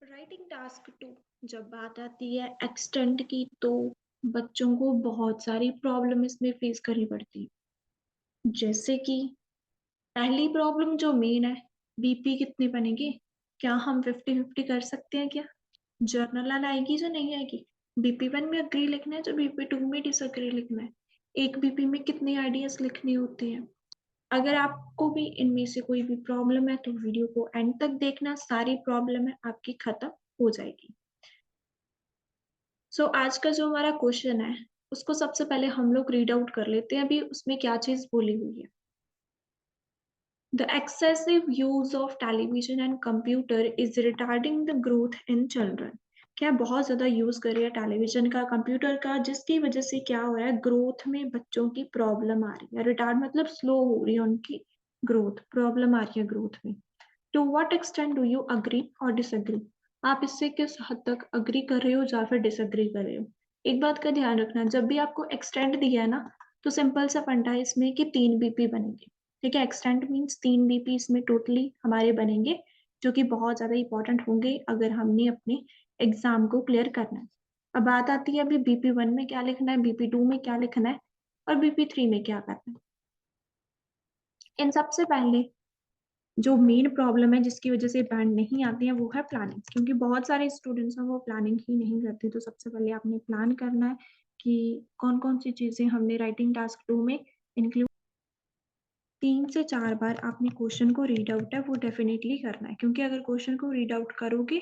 Writing task to जब बात आती है एक्सटेंड की तो बच्चों को बहुत सारी प्रॉब्लम इसमें फेस करनी पड़ती है। जैसे कि पहली प्रॉब्लम जो मेन है, बीपी कितने बनेंगे? क्या हम 50-50 कर सकते हैं क्या? जर्नल आएगी जो नहीं आएगी? बीपी वन में अग्री लिखना है, जो बीपी टू में डिसअग्री लिखना है। एक बीपी में कितने आइडियाज लिखने होते हैं? अगर आपको भी इनमें से कोई भी प्रॉब्लम है तो वीडियो को एंड तक देखना, सारी प्रॉब्लम है आपकी खत्म हो जाएगी। आज का जो हमारा क्वेश्चन है, उसको सबसे पहले हम लोग रीड आउट कर लेते हैं अभी उसमें क्या चीज़ बोली हुई है। The excessive use of television and computer is retarding the growth in children. क्या बहुत ज़्यादा यूज़ कर रहे हैं टेलीविज़न का, कंप्यूटर का, जिसकी वजह से क्या हो रहा है, ग्रोथ में बच्चों की प्रॉब्लम आ रही है। रिटार्ड मतलब स्लो हो रही है उनकी ग्रोथ, प्रॉब्लम आ रही है ग्रोथ में। To what extent do you agree और डिसएग्री? आप इससे किस हद तक अग्री कर रहे हो या फिर डिसएग्री कर रहे हो? एक बात का ध्यान रखना, जब भी आपको एक्सटेंट दिया है ना, तो सिंपल सा फंडा है इसमें कि 3 बीपी बनेंगे। ठीक है, एक्सटेंट मीन्स 3 बीपी इसमें टोटली हमारे बनेंगे, जो कि बहुत ज़्यादा इंपॉर्टेंट होंगे अगर हमने अपने एग्जाम को क्लियर करना है। अब बात आती है अभी बीपी 1 में क्या लिखना है, बीपी 2 में क्या लिखना है और बीपी 3 में क्या करना है। इन सबसे पहले जो मेन प्रॉब्लम है जिसकी वजह से बैंड नहीं आती है वो है प्लानिंग, क्योंकि बहुत सारे स्टूडेंट्स हैं वो प्लानिंग ही नहीं करते। तो सबसे पहले आपने प्लान करना है कि कौन कौन सी चीजें हमने राइटिंग टास्क 2 में इंक्लूड। 3 से 4 बार आपने क्वेश्चन को रीड आउट है वो डेफिनेटली करना है, क्योंकि अगर क्वेश्चन को रीड आउट करोगे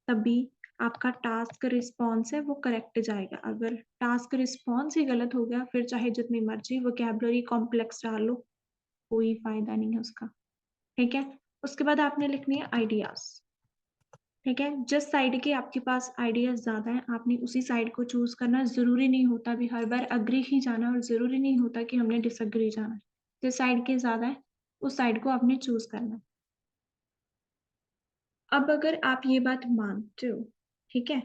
तभी आपका टास्क रिस्पॉन्स है वो करेक्ट जाएगा। अगर टास्क रिस्पॉन्स ही गलत हो गया फिर चाहे जितनी मर्जी वोकैबुलरी कॉम्प्लेक्स डाल लो, कोई फायदा नहीं है उसका। ठीक है, उसके बाद आपने लिखनी है आइडियाज। ठीक है, जिस साइड के आपके पास आइडियाज ज्यादा है आपने उसी साइड को चूज करना। जरूरी नहीं होता भी हर बार अग्री ही जाना और जरूरी नहीं होता कि हमने डिसअग्री जाना। जिस साइड के ज्यादा है उस साइड को आपने चूज करना। अब अगर आप ये बात मानते हो, ठीक है,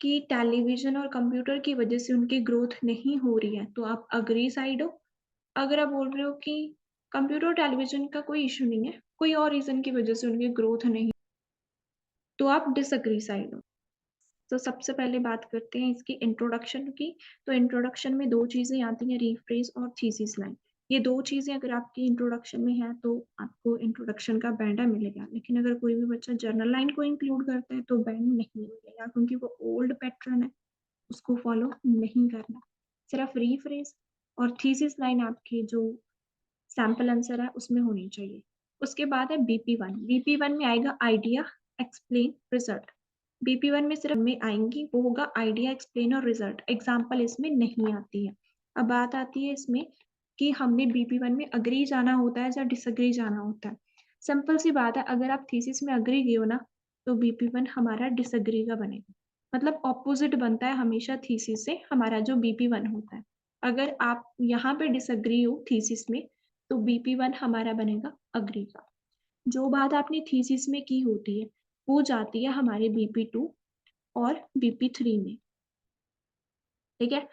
कि टेलीविजन और कंप्यूटर की वजह से उनकी ग्रोथ नहीं हो रही है तो आप अग्री साइड हो। अगर आप बोल रहे हो कि कंप्यूटर और टेलीविजन का कोई इशू नहीं है, कोई और रीजन की वजह से उनकी ग्रोथ नहीं, तो आप डिसएग्री साइड हो। तो सबसे पहले बात करते हैं इसकी इंट्रोडक्शन की। तो इंट्रोडक्शन में 2 चीज़ें आती हैं, रीफ्रेज और थीसिस लाइन। ये 2 चीज़ें अगर आपकी इंट्रोडक्शन में है तो आपको इंट्रोडक्शन का बैंड मिलेगा। लेकिन अगर कोई भी बच्चा जर्नल लाइन को इंक्लूड करता है तो बैंड नहीं मिलेगा, क्योंकि वो ओल्ड पैटर्न है, उसको फॉलो नहीं करना। सिर्फ रीफ्रेज और थीसिस लाइन आपकी जो सैंपल आंसर है उसमें होनी चाहिए। उसके बाद है बीपी 1। बीपी 1 में आएगा आइडिया, एक्सप्लेन, रिजल्ट। बीपी 1 में सिर्फ में आएंगी वो होगा आइडिया, एक्सप्लेन और रिजल्ट। एग्जाम्पल इसमें नहीं आती है। अब बात आती है इसमें कि हमने बीपी 1 में अग्री जाना होता है या डिसअग्री जाना होता है। सिंपल सी बात है, अगर आप थीसिस में अग्री गए हो ना तो बीपी 1 हमारा डिसअग्री का बनेगा। मतलब ऑपोजिट बनता है हमेशा थीसिस से हमारा जो बीपी 1 होता है। अगर आप यहाँ पे डिसअग्री हो थीसिस में तो बीपी 1 हमारा बनेगा अग्री का। जो बात आपने थीसिस में की होती है वो जाती है हमारे बीपी 2 और बीपी 3 में। ठीक है,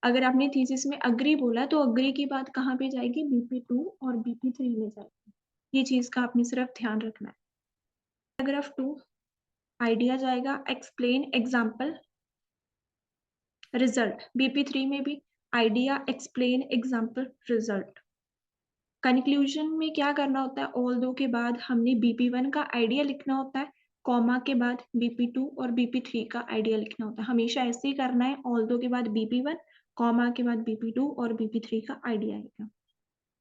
अगर आपने थीसिस में अग्री बोला तो अग्री की बात कहाँ पे जाएगी, बीपी 2 और बीपी 3 में जाएगी। ये चीज का आपने सिर्फ ध्यान रखना है। पैराग्राफ 2 आइडिया जाएगा, एक्सप्लेन, एग्जाम्पल, रिजल्ट। बीपी 3 में भी idea, explain, example, result. Conclusion में क्या करना होता है, ऑल दो के बाद हमने बीपी 1 का आइडिया लिखना होता है, कॉमा के बाद बीपी 2 और बीपी 3 का आइडिया लिखना होता है। हमेशा ऐसे ही करना है, ऑल दो के बाद बीपी 1, कॉमा के बाद बीपी 2 और बीपी 3 का आइडिया लिखना।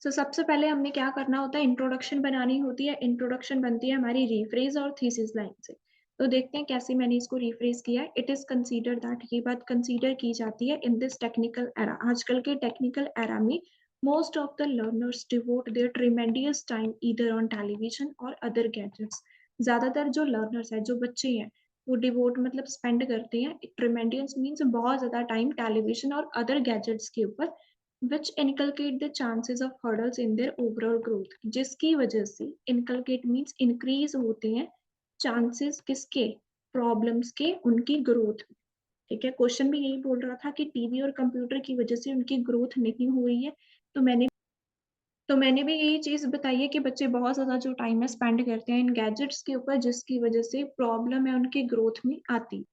सबसे पहले हमने क्या करना होता है, इंट्रोडक्शन बनानी होती है। इंट्रोडक्शन बनती है हमारी रीफ्रेज और थीसिस लाइन से। तो देखते हैं कैसे मैंने इसको रिफ्रेज किया है। इट इज कंसीडर दैट, ये बात कंसीडर की जाती है इन दिस टेक्निकल एरा, आजकल के टेक्निकल एरा में most of the learners devote their tremendous time either on television or other gadgets। ज्यादातर जो लर्नर्स है, जो बच्चे हैं, वो डिवोट मतलब स्पेंड करते हैं, ट्रिमेंडियस मीन्स बहुत ज्यादा टाइम टेलीविजन और अदर गैजेट्स के ऊपर, which inculcate the chances of hurdles in their overall growth। जिसकी वजह से inculcate means increase होते हैं chances किसके, प्रॉब्लम्स के, उनकी ग्रोथ। ठीक है, क्वेश्चन भी यही बोल रहा था कि टीवी और कंप्यूटर की वजह से उनकी ग्रोथ नहीं हो रही है। तो मैंने तो मैंने भी यही चीज़ बताई है कि बच्चे बहुत ज़्यादा जो टाइम है स्पेंड करते हैं इन गैजेट्स के ऊपर, जिसकी वजह से प्रॉब्लम है उनकी ग्रोथ में आती।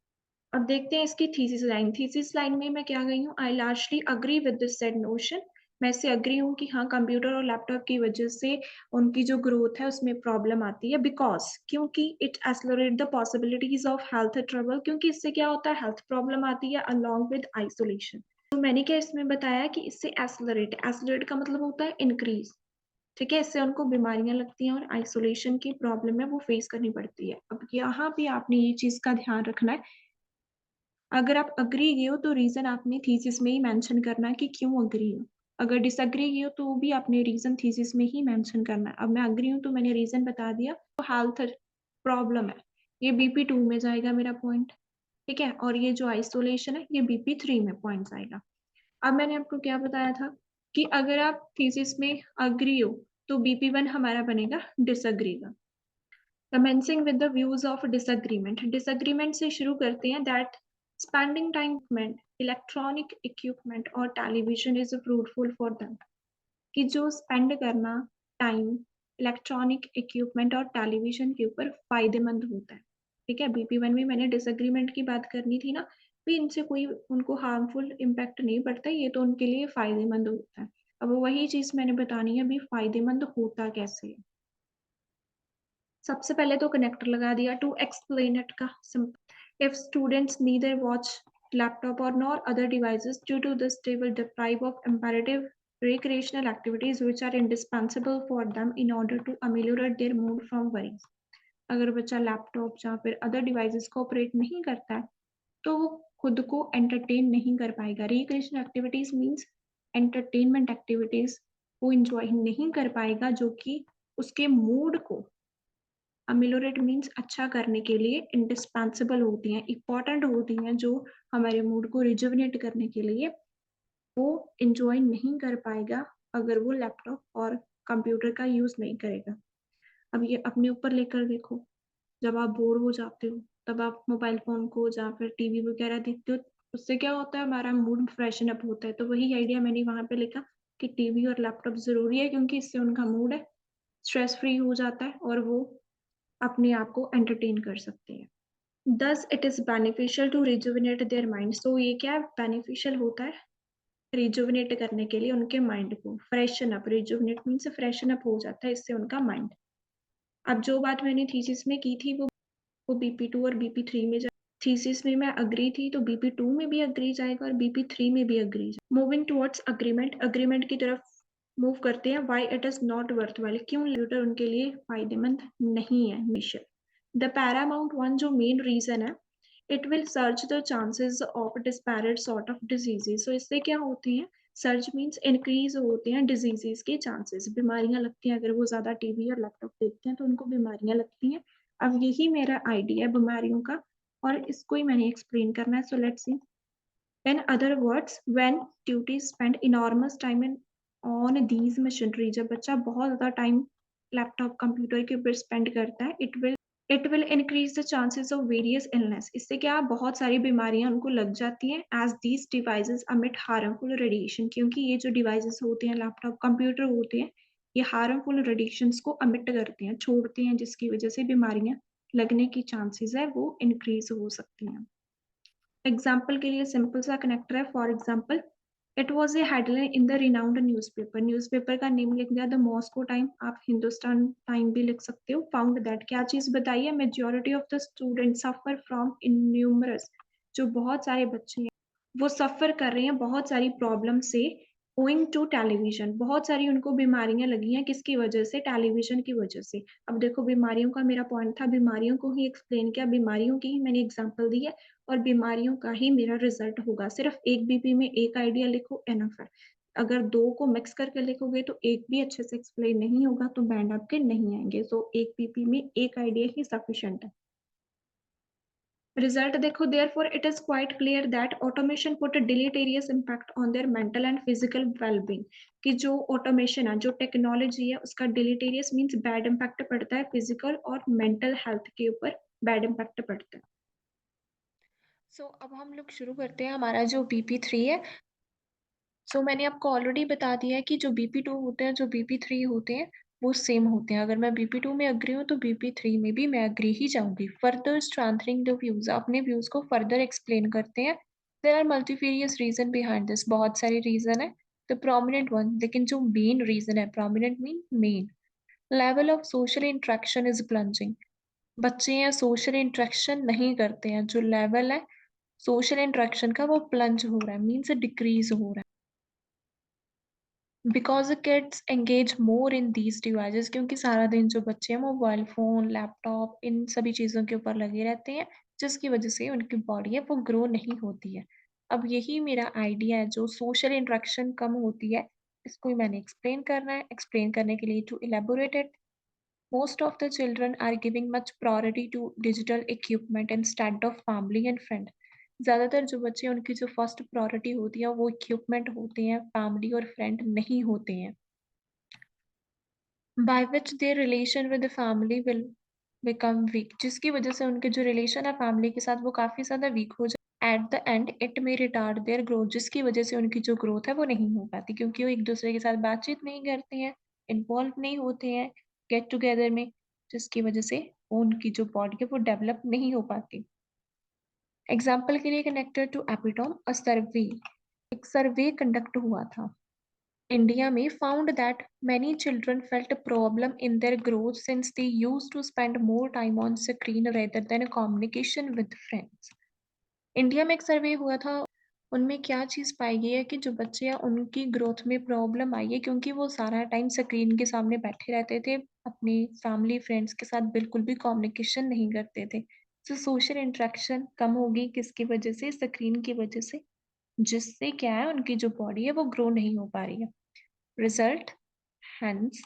अब देखते हैं इसकी थीसिस लाइन। थीसिस लाइन में मैं क्या गई हूँ, I largely agree with this said notion. मैं इससे एग्री हूँ कि हाँ, कंप्यूटर और लैपटॉप की वजह से उनकी जो ग्रोथ है उसमें प्रॉब्लम आती है, बिकॉज़ क्योंकि it accelerate the possibilities of health trouble, क्योंकि इससे क्या होता है, हेल्थ प्रॉब्लम आती है अलोंग विद आइसोलेशन। तो मैंने क्या इसमें बताया कि इससे एक्सेलरेट का मतलब होता है इंक्रीज़, ठीक है? इससे उनको बीमारियाँ लगती हैं और आइसोलेशन की प्रॉब्लम है वो फेस करनी पड़ती है। अब यहाँ पे आपने ये चीज़ का ध्यान रखना है, अगर आप एग्री किए हो तो रीज़न आपने थीसिस में ही मेंशन करना है कि क्यों एग्री हो। अगर डिसएग्री किए हो तो भी आपने रीज़न थीसिस में ही मेंशन करना है। अब मैं एग्री हूँ तो मैंने रीज़न बता दिया, तो हेल्थ प्रॉब्लम है, ये बीपी 2 में जाएगा मेरा पॉइंट, ठीक है? और ये जो आइसोलेशन है ये बीपी 3 में पॉइंट्स आएगा। अब मैंने आपको क्या बताया था कि अगर आप थीसिस में एग्री हो तो बीपी 1 हमारा बनेगा डिसएग्री का। Commencing with the views of disagreement. Disagreement से शुरू करते हैं, दैट स्पेंडिंग टाइम में इलेक्ट्रॉनिक इक्विपमेंट और television is fruitful for them. कि जो स्पेंड करना टाइम इलेक्ट्रॉनिक इक्विपमेंट और टेलीविजन के ऊपर फायदेमंद होता है, ठीक है? बीपी 1 में मैंने डिसएग्रीमेंट की बात करनी थी ना, भी इनसे कोई उनको हार्मफुल इम्पैक्ट नहीं पड़ता, ये तो उनके लिए फायदेमंद होता है। अब वही चीज़ मैंने बतानी है, भी फायदेमंद होता कैसे है। सबसे पहले तो कनेक्टर लगा दिया टू एक्सप्लेन इट का simple. If students neither watch laptop और nor other devices due to this they will deprive of imperative recreational activities which are indispensable for them in order to ameliorate their mood from worries। अगर बच्चा laptop या फिर other devices को operate नहीं करता है तो वो खुद को एंटरटेन नहीं कर पाएगा। Recreational activities means entertainment activities वो इंजॉय नहीं कर पाएगा, जो कि उसके मूड को अमेलियोरेट मीन्स अच्छा करने के लिए इंडिस्पेंसेबल होती हैं, इम्पॉर्टेंट होती हैं, जो हमारे मूड को रिजुविनेट करने के लिए वो एन्जॉय नहीं कर पाएगा अगर वो लैपटॉप और कंप्यूटर का यूज़ नहीं करेगा। अब ये अपने ऊपर लेकर देखो, जब आप बोर हो जाते हो, तब आप मोबाइल फ़ोन को या फिर टीवी वगैरह देखते हो, उससे क्या होता है, हमारा मूड फ्रेशन अप होता है। तो वही आइडिया मैंने वहाँ पे लिखा कि टीवी और लैपटॉप ज़रूरी है, क्योंकि इससे उनका मूड है स्ट्रेस फ्री हो जाता है और वो अपने आप को एंटरटेन कर सकते हैं। Thus it is beneficial to rejuvenate their mind। So ये क्या बेनिफिशियल होता है, रिजुविनेट करने के लिए उनके माइंड को, freshen up, rejuvenate means freshen up हो जाता है इससे उनका माइंड। अब जो बात मैंने थीसिस में की थी वो बीपी 2 और बीपी 3 में जा, थीसिस में मैं एग्री थी तो बीपी 2 में भी एग्री जाएगा और बीपी 3 में भी एग्री जाएगा। मूविंग टुवर्ड्स अग्रीमेंट, अग्रीमेंट की तरफ मूव करते हैं। Why it is not worthwhile, क्यों कंप्यूटर उनके लिए फायदेमंद नहीं है हमेशा। द पैरामाउंट वन जो मेन रीजन है, it will search the chances of disparate sort of diseases. So इससे क्या होती है, सर्च मीन्स इंक्रीज होते हैं डिजीजेस के चांसेस, बीमारियां लगती हैं, अगर वो ज्यादा टीवी और लैपटॉप देखते हैं तो उनको बीमारियां लगती हैं। अब यही मेरा आइडिया है बीमारियों का और इसको ही मैंने एक्सप्लेन करना है। So let's see, in other words, when duties spend enormous time in on these machinery, जब बच्चा बहुत ज़्यादा टाइम लैपटॉप कंप्यूटर के ऊपर स्पेंड करता है, it will increase the chances of various illness। इससे क्या बहुत सारी बीमारियां उनको लग जाती हैं, as these devices emit harmful radiation, क्योंकि ये जो डिवाइसेस होते हैं लैपटॉप कंप्यूटर होते हैं, ये हार्मफुल रेडिएशंस को अमिट करते हैं, छोड़ते हैं, जिसकी वजह से बीमारियां लगने की चांसेस है वो इंक्रीज हो सकती हैं। एग्जाम्पल के लिए सिंपल सा कनेक्टर है, for example it was a headline in the renowned newspaper, newspaper का नेम लिख दिया द मॉस्को टाइम, आप हिंदुस्तान टाइम भी लिख सकते हो। फाउंड दैट, क्या चीज बताइए, majority of the student suffer from innumerous, जो बहुत सारे बच्चे हैं वो सफ़र कर रहे हैं बहुत सारी प्रॉब्लम से, ओइंग टू टेलीविज़न, बहुत सारी उनको बीमारियाँ लगी हैं, किसकी वजह से, टेलीविज़न की वजह से। अब देखो बीमारियों का मेरा पॉइंट था, बीमारियों को ही एक्सप्लेन किया, बीमारियों की ही मैंने एग्ज़ाम्पल दी है और बीमारियों का ही मेरा रिज़ल्ट होगा। सिर्फ़ एक बीपी में एक आइडिया लिखो इनफ है। अगर 2 को मिक्स करके लिखोगे तो एक भी अच्छे से एक्सप्लेन नहीं होगा, तो बैंड आपके नहीं आएँगे। सो एक बीपी में एक आइडिया ही सफिशिएंट है। रिजल्ट देखो, therefore it is quite clear that automation put a deleterious impact on their mental and physical well-being। कि जो ऑटोमेशन है, जो टेक्नोलॉजी है, उसका डिलीटेरियस मीन्स बैड इम्पैक्ट पड़ता है फिजिकल और मेंटल हेल्थ के ऊपर, बैड इम्पैक्ट पड़ता है। अब हम लोग शुरू करते हैं हमारा जो बीपी 3 है। सो मैंने आपको ऑलरेडी बता दिया है कि जो BP2 होते हैं, जो BP3 होते हैं, वो सेम होते हैं। अगर मैं BP2 में एग्री हूँ, तो BP3 में भी मैं एग्री ही जाऊँगी। फर्दर स्ट्रेंथनिंग द व्यूज़, अपने व्यूज़ को फर्दर एक्सप्लेन करते हैं। There are multifarious reason behind this, बहुत सारे रीज़न है। द प्रोमिनेंट वन, लेकिन जो मेन रीज़न है, prominent mean main, level of social interaction is plunging. बच्चे हैं सोशल इंटरेक्शन नहीं करते हैं, जो लेवल है सोशल इंटरेक्शन का वो प्लंज हो रहा है, मीन्स डिक्रीज़ हो रहा है। Because kids engage more in these devices, क्योंकि सारा दिन जो बच्चे हैं मोबाइल फ़ोन, लैपटॉप इन सभी चीज़ों के ऊपर लगे रहते हैं, जिसकी वज़ह से उनकी बॉडी है वो ग्रो नहीं होती है। अब यही मेरा आइडिया है, जो सोशल इंटरेक्शन कम होती है, इसको ही मैंने एक्सप्लेन करना है। एक्सप्लेन करने के लिए to elaborate it, most of the children are giving much priority to digital equipment instead of family and friend। ज़्यादातर जो बच्चे हैं उनकी जो फर्स्ट प्रायोरिटी होती है वो इक्विपमेंट होते हैं, फैमिली और फ्रेंड नहीं होते हैं। By which there relation with the family will become weak, जिसकी वजह से उनके जो रिलेशन है फैमिली के साथ वो काफ़ी ज़्यादा वीक हो जाए। At the end it may retard their growth, जिसकी वजह से उनकी जो ग्रोथ है वो नहीं हो पाती, क्योंकि वो एक दूसरे के साथ बातचीत नहीं करते हैं, इन्वॉल्व नहीं होते हैं गेट टुगेदर में, जिसकी वजह से उनकी जो बॉडी है वो डेवलप नहीं हो पाती। एग्जाम्पल के लिए कनेक्टेड टू एपिटोम अ सर्वे, एक सर्वे कंडक्ट हुआ था इंडिया में, found that many children felt a problem in their growth since they used to spend more time on screen rather than communication with friends। India में एक सर्वे हुआ था, उनमें क्या चीज़ पाई गई है कि जो बच्चे हैं उनकी ग्रोथ में प्रॉब्लम आई है, क्योंकि वो सारा टाइम स्क्रीन के सामने बैठे रहते थे, अपनी फैमिली फ्रेंड्स के साथ बिल्कुल भी कम्युनिकेशन नहीं करते थे। तो सोशल इंटरेक्शन कम होगी किसकी वजह से? स्क्रीन की वजह से, जिससे क्या है उनकी जो बॉडी है वो ग्रो नहीं हो पा रही है। Result, hence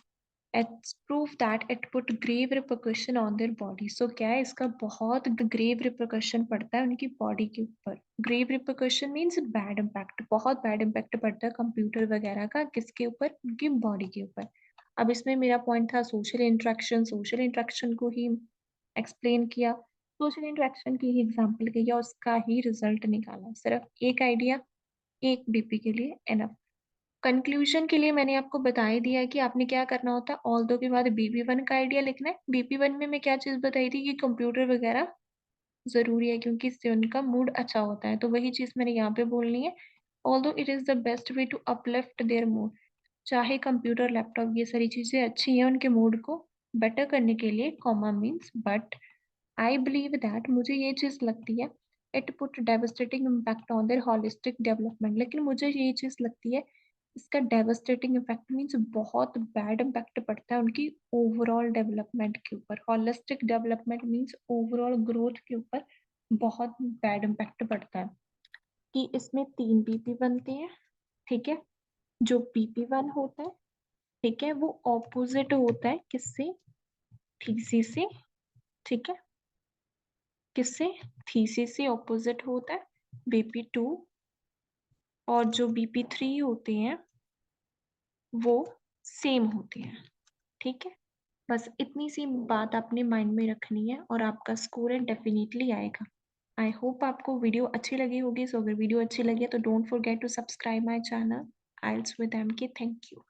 it's proof that it put grave repercussion on their body। So क्या है, इसका बहुत grave repercussion पड़ता है उनकी बॉडी के ऊपर। grave repercussion means bad impact, बहुत bad impact पड़ता है कंप्यूटर वगैरह का, किसके ऊपर? उनकी बॉडी के ऊपर। अब इसमें मेरा पॉइंट था सोशल इंटरेक्शन, सोशल इंटरेक्शन को ही एक्सप्लेन किया, सोशल इंटरेक्शन की ही एग्जाम्पल किया, उसका ही रिजल्ट निकाला। सिर्फ एक आइडिया एक बीपी के लिए एनफ। कंक्लूजन के लिए मैंने आपको बता ही दिया है कि आपने क्या करना होता है, ऑल्दो के बाद बीपी1 का आइडिया लिखना है। बीपी1 में मैं क्या चीज़ बताई थी कि कंप्यूटर वगैरह ज़रूरी है, क्योंकि इससे उनका मूड अच्छा होता है, तो वही चीज़ मैंने यहाँ पे बोलनी है। Although it is the best way to uplift their mood, चाहे कंप्यूटर लैपटॉप ये सारी चीज़ें अच्छी हैं उनके मूड को बेटर करने के लिए, comma means but I believe that, मुझे ये चीज़ लगती है, it put devastating impact on their holistic development, लेकिन मुझे ये चीज़ लगती है इसका डेवास्टेटिंग इफेक्ट मीन्स बहुत बैड इम्पैक्ट पड़ता है उनकी ओवरऑल डेवलपमेंट के ऊपर। Holistic development means overall growth के ऊपर बहुत बैड इम्पैक्ट पड़ता है। कि इसमें 3 बीपी बनते हैं, ठीक है? जो बीपी1 होता है, ठीक है, वो ऑपोजिट होता है किससे? थीसिस से, ठीक है? किससे? थीसिस से ऑपोजिट होता है बीपी2। और जो बीपी3 होते हैं वो सेम होते हैं, ठीक है? बस इतनी सी बात आपने माइंड में रखनी है और आपका स्कोर है डेफिनेटली आएगा। आई होप आपको वीडियो अच्छी लगी होगी। सो अगर वीडियो अच्छी लगी है तो don't forget to subscribe my channel आइल्स विद एमके। Thank you.